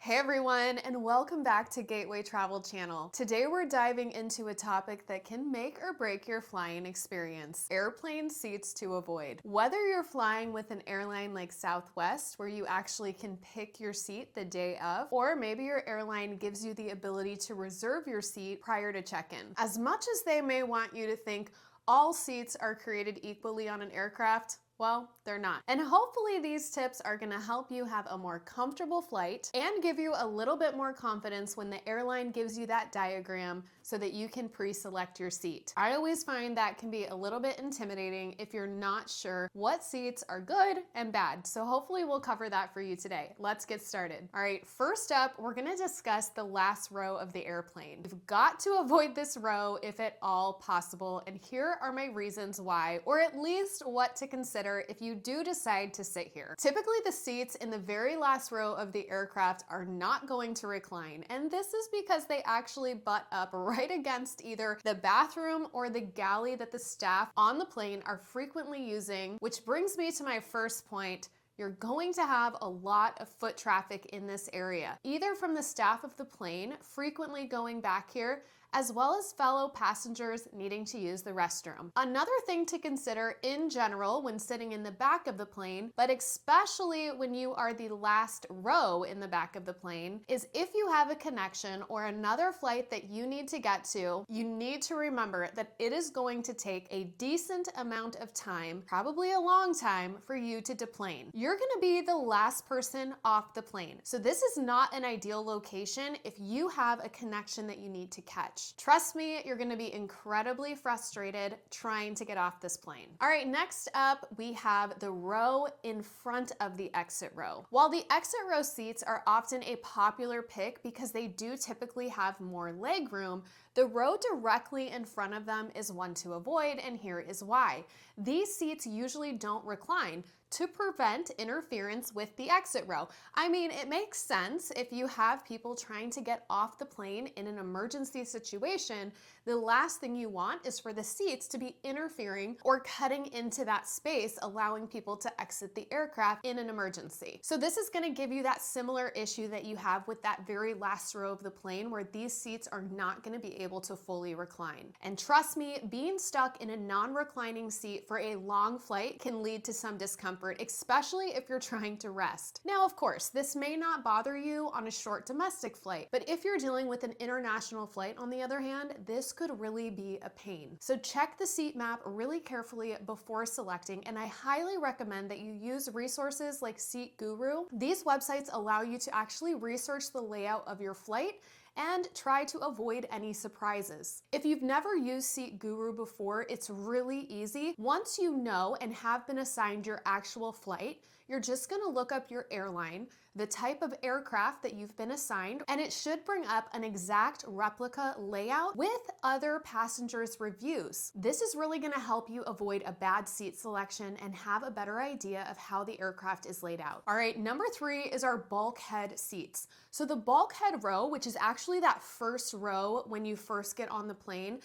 Hey everyone, and welcome back to Gateway Travel Channel. Today we're diving into a topic that can make or break your flying experience: airplane seats to avoid. Whether you're flying with an airline like Southwest, where you actually can pick your seat the day of, or maybe your airline gives you the ability to reserve your seat prior to check-in. As much as they may want you to think all seats are created equally on an aircraft, well, they're not. And hopefully these tips are gonna help you have a more comfortable flight and give you a little bit more confidence when the airline gives you that diagram so that you can pre-select your seat. I always find that can be a little bit intimidating if you're not sure what seats are good and bad. So hopefully we'll cover that for you today. Let's get started. All right, first up, we're gonna discuss the last row of the airplane. You've got to avoid this row if at all possible, and here are my reasons why, or at least what to consider if you do decide to sit here. Typically, the seats in the very last row of the aircraft are not going to recline, and this is because they actually butt up right against either the bathroom or the galley that the staff on the plane are frequently using, which brings me to my first point. You're going to have a lot of foot traffic in this area, either from the staff of the plane frequently going back here, as well as fellow passengers needing to use the restroom. Another thing to consider in general when sitting in the back of the plane, but especially when you are the last row in the back of the plane, is if you have a connection or another flight that you need to get to, you need to remember that it is going to take a decent amount of time, probably a long time, for you to deplane. You're gonna be the last person off the plane. So this is not an ideal location if you have a connection that you need to catch. Trust me, you're gonna be incredibly frustrated trying to get off this plane. All right, next up, we have the row in front of the exit row. While the exit row seats are often a popular pick because they do typically have more leg room, the row directly in front of them is one to avoid, and here is why. These seats usually don't recline to prevent interference with the exit row. I mean, it makes sense if you have people trying to get off the plane in an emergency situation. The last thing you want is for the seats to be interfering or cutting into that space, allowing people to exit the aircraft in an emergency. So this is gonna give you that similar issue that you have with that very last row of the plane, where these seats are not gonna be able to fully recline. And trust me, being stuck in a non-reclining seat for a long flight can lead to some discomfort, especially if you're trying to rest. Now, of course, this may not bother you on a short domestic flight, but if you're dealing with an international flight, on the other hand, this could really be a pain. So check the seat map really carefully before selecting, and I highly recommend that you use resources like SeatGuru. These websites allow you to actually research the layout of your flight and try to avoid any surprises. If you've never used SeatGuru before, it's really easy. Once you know and have been assigned your actual flight, you're just gonna look up your airline, the type of aircraft that you've been assigned, and it should bring up an exact replica layout with other passengers' reviews. This is really gonna help you avoid a bad seat selection and have a better idea of how the aircraft is laid out. All right, number 3 is our bulkhead seats. So the bulkhead row, which is actually that first row when you first get on the plane,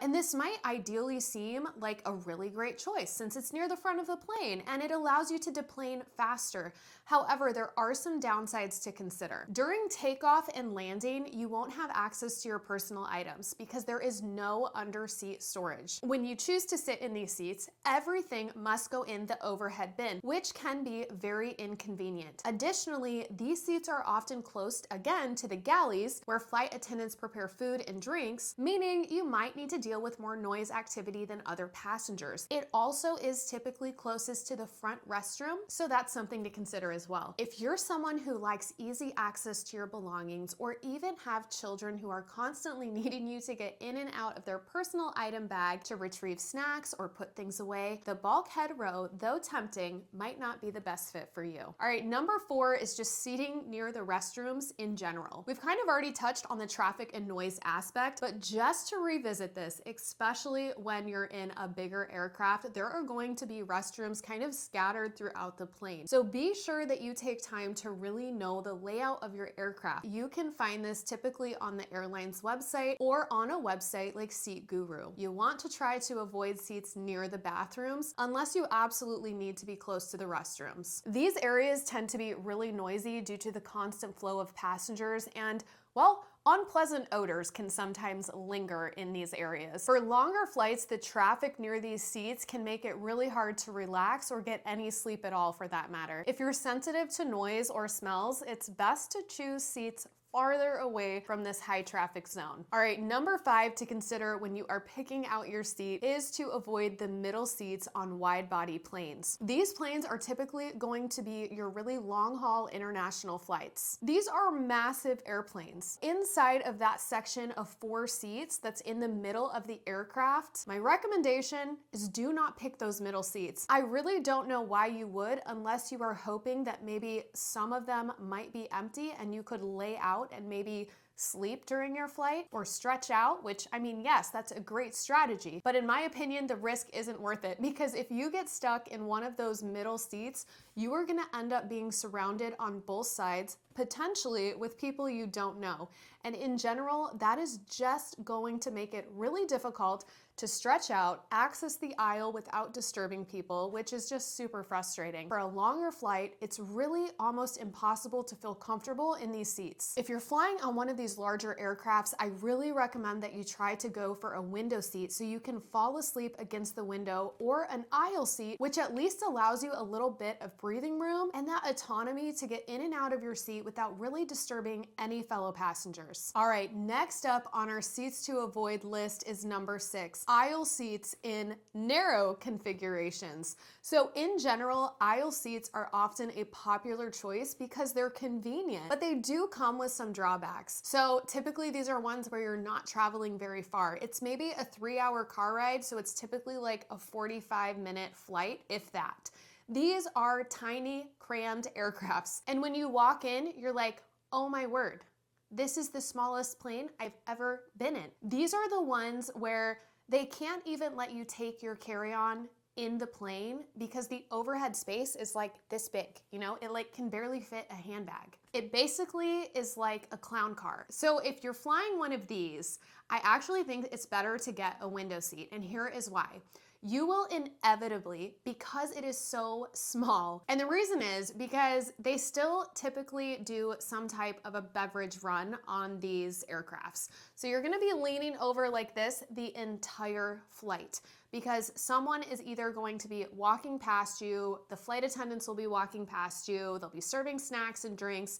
and this might ideally seem like a really great choice since it's near the front of the plane and it allows you to deplane faster. However, there are some downsides to consider. During takeoff and landing, you won't have access to your personal items because there is no under-seat storage. When you choose to sit in these seats, everything must go in the overhead bin, which can be very inconvenient. Additionally, these seats are often close again to the galleys where flight attendants prepare food and drinks, meaning you might need to deal with more noise activity than other passengers. It also is typically closest to the front restroom, so that's something to consider as well. If you're someone who likes easy access to your belongings, or even have children who are constantly needing you to get in and out of their personal item bag to retrieve snacks or put things away, the bulkhead row, though tempting, might not be the best fit for you. All right, number 4 is just seating near the restrooms in general. We've kind of already touched on the traffic and noise aspect, but just to revisit revisit this, especially when you're in a bigger aircraft. There are going to be restrooms kind of scattered throughout the plane. So be sure that you take time to really know the layout of your aircraft. You can find this typically on the airline's website or on a website like SeatGuru. You want to try to avoid seats near the bathrooms unless you absolutely need to be close to the restrooms. These areas tend to be really noisy due to the constant flow of passengers and, well, unpleasant odors can sometimes linger in these areas. For longer flights, the traffic near these seats can make it really hard to relax or get any sleep at all for that matter. If you're sensitive to noise or smells, it's best to choose seats farther away from this high traffic zone. All right, number 5 to consider when you are picking out your seat is to avoid the middle seats on wide body planes. These planes are typically going to be your really long haul international flights. These are massive airplanes. Inside of that section of 4 seats that's in the middle of the aircraft, my recommendation is do not pick those middle seats. I really don't know why you would unless you are hoping that maybe some of them might be empty and you could lay out and maybe sleep during your flight or stretch out, which I mean, yes, that's a great strategy. But in my opinion, the risk isn't worth it because if you get stuck in one of those middle seats, you are gonna end up being surrounded on both sides, potentially with people you don't know. And in general, that is just going to make it really difficult to stretch out, access the aisle without disturbing people, which is just super frustrating. For a longer flight, it's really almost impossible to feel comfortable in these seats. If you're flying on one of these larger aircrafts, I really recommend that you try to go for a window seat so you can fall asleep against the window, or an aisle seat, which at least allows you a little bit of breathing room and that autonomy to get in and out of your seat without really disturbing any fellow passengers. All right, next up on our seats to avoid list is number 6. Aisle seats in narrow configurations. So in general, aisle seats are often a popular choice because they're convenient, but they do come with some drawbacks. So typically these are ones where you're not traveling very far. It's maybe a 3-hour car ride, so it's typically like a 45-minute flight, if that. These are tiny, crammed aircrafts. And when you walk in, you're like, oh my word, this is the smallest plane I've ever been in. These are the ones where they can't even let you take your carry-on in the plane because the overhead space is like this big, you know? It like can barely fit a handbag. It basically is like a clown car. So if you're flying one of these, I actually think it's better to get a window seat, and here is why. You will inevitably, because it is so small, and the reason is because they still typically do some type of a beverage run on these aircrafts. So you're gonna be leaning over like this the entire flight because someone is either going to be walking past you, the flight attendants will be walking past you, they'll be serving snacks and drinks.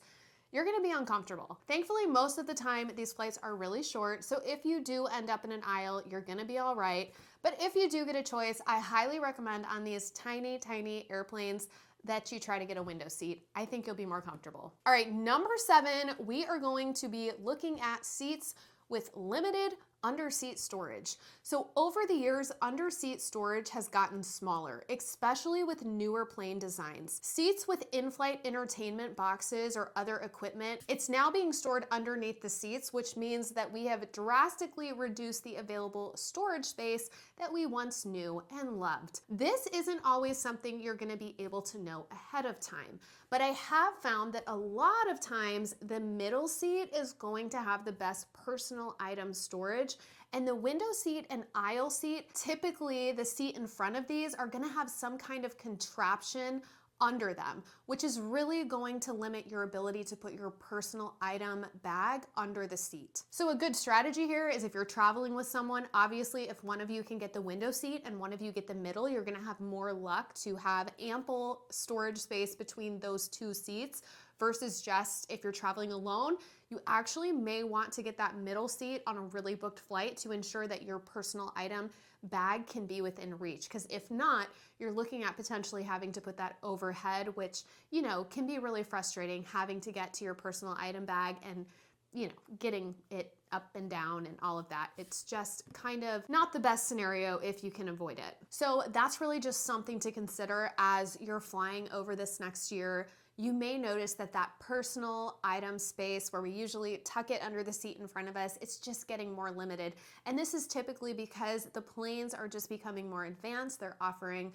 You're gonna be uncomfortable. Thankfully, most of the time, these flights are really short, so if you do end up in an aisle, you're gonna be all right. But if you do get a choice, I highly recommend on these tiny, tiny airplanes that you try to get a window seat. I think you'll be more comfortable. All right, number 7, we are going to be looking at seats with limited under-seat storage. So over the years, under-seat storage has gotten smaller, especially with newer plane designs. Seats with in-flight entertainment boxes or other equipment, it's now being stored underneath the seats, which means that we have drastically reduced the available storage space that we once knew and loved. This isn't always something you're gonna be able to know ahead of time, but I have found that a lot of times the middle seat is going to have the best personal item storage, and the window seat and aisle seat, typically the seat in front of these are gonna have some kind of contraption under them, which is really going to limit your ability to put your personal item bag under the seat. So a good strategy here is if you're traveling with someone, obviously if one of you can get the window seat and one of you get the middle, you're gonna have more luck to have ample storage space between those two seats versus just if you're traveling alone, you actually may want to get that middle seat on a really booked flight to ensure that your personal item bag can be within reach. Because if not, you're looking at potentially having to put that overhead, which, you know, can be really frustrating having to get to your personal item bag and, you know, getting it up and down and all of that. It's just kind of not the best scenario if you can avoid it. So that's really just something to consider as you're flying over this next year. you may notice that that personal item space where we usually tuck it under the seat in front of us, it's just getting more limited. And this is typically because the planes are just becoming more advanced. They're offering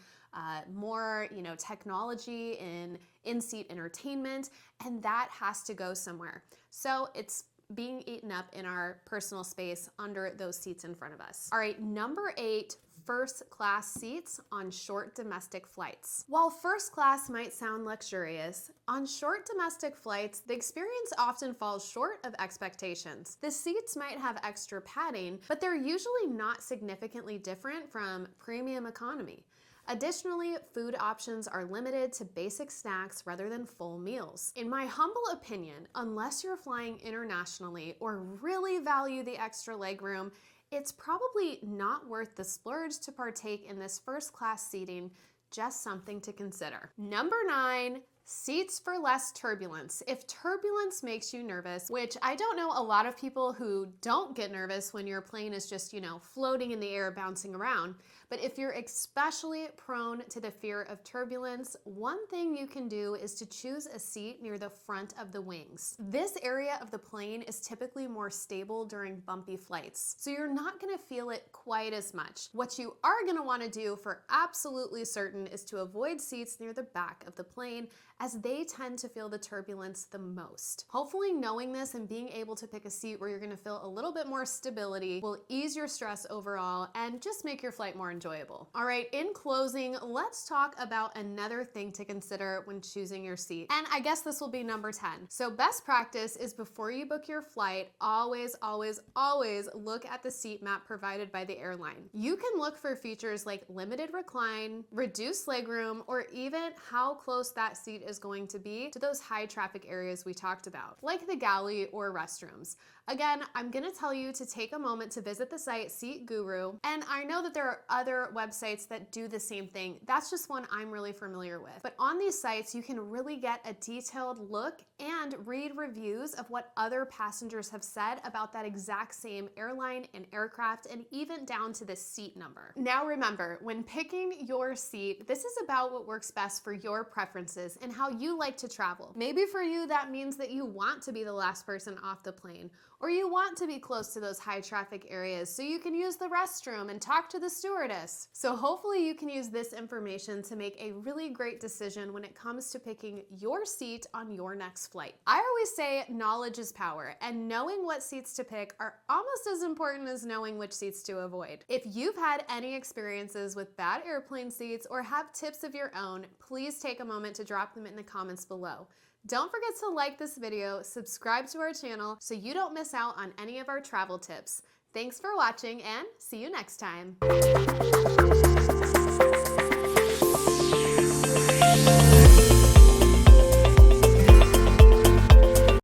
more, technology in in-seat entertainment, and that has to go somewhere. So it's being eaten up in our personal space under those seats in front of us. All right, number 8, first class seats on short domestic flights. While first class might sound luxurious, on short domestic flights, the experience often falls short of expectations. The seats might have extra padding, but they're usually not significantly different from premium economy. Additionally, food options are limited to basic snacks rather than full meals. In my humble opinion, unless you're flying internationally or really value the extra legroom, it's probably not worth the splurge to partake in this first class seating. Just something to consider. Number 9, seats for less turbulence. If turbulence makes you nervous, which I don't know a lot of people who don't get nervous when your plane is just, floating in the air, bouncing around. But if you're especially prone to the fear of turbulence, one thing you can do is to choose a seat near the front of the wings. This area of the plane is typically more stable during bumpy flights, so you're not gonna feel it quite as much. What you are gonna wanna do for absolutely certain is to avoid seats near the back of the plane, as they tend to feel the turbulence the most. Hopefully knowing this and being able to pick a seat where you're gonna feel a little bit more stability will ease your stress overall and just make your flight more enjoyable. All right, in closing, let's talk about another thing to consider when choosing your seat. And I guess this will be number 10. So best practice is before you book your flight, always look at the seat map provided by the airline. You can look for features like limited recline, reduced legroom, or even how close that seat is going to be to those high traffic areas we talked about, like the galley or restrooms. Again, I'm gonna tell you to take a moment to visit the site SeatGuru, and I know that there are other websites that do the same thing. That's just one I'm really familiar with. But on these sites, you can really get a detailed look and read reviews of what other passengers have said about that exact same airline and aircraft, and even down to the seat number. Now remember, when picking your seat, this is about what works best for your preferences and how you like to travel. Maybe for you, that means that you want to be the last person off the plane, or you want to be close to those high traffic areas so you can use the restroom and talk to the stewardess. So hopefully you can use this information to make a really great decision when it comes to picking your seat on your next flight. I always say knowledge is power, and knowing what seats to pick are almost as important as knowing which seats to avoid. If you've had any experiences with bad airplane seats or have tips of your own, please take a moment to drop them in the comments below. Don't forget to like this video, subscribe to our channel so you don't miss out on any of our travel tips. Thanks for watching and see you next time.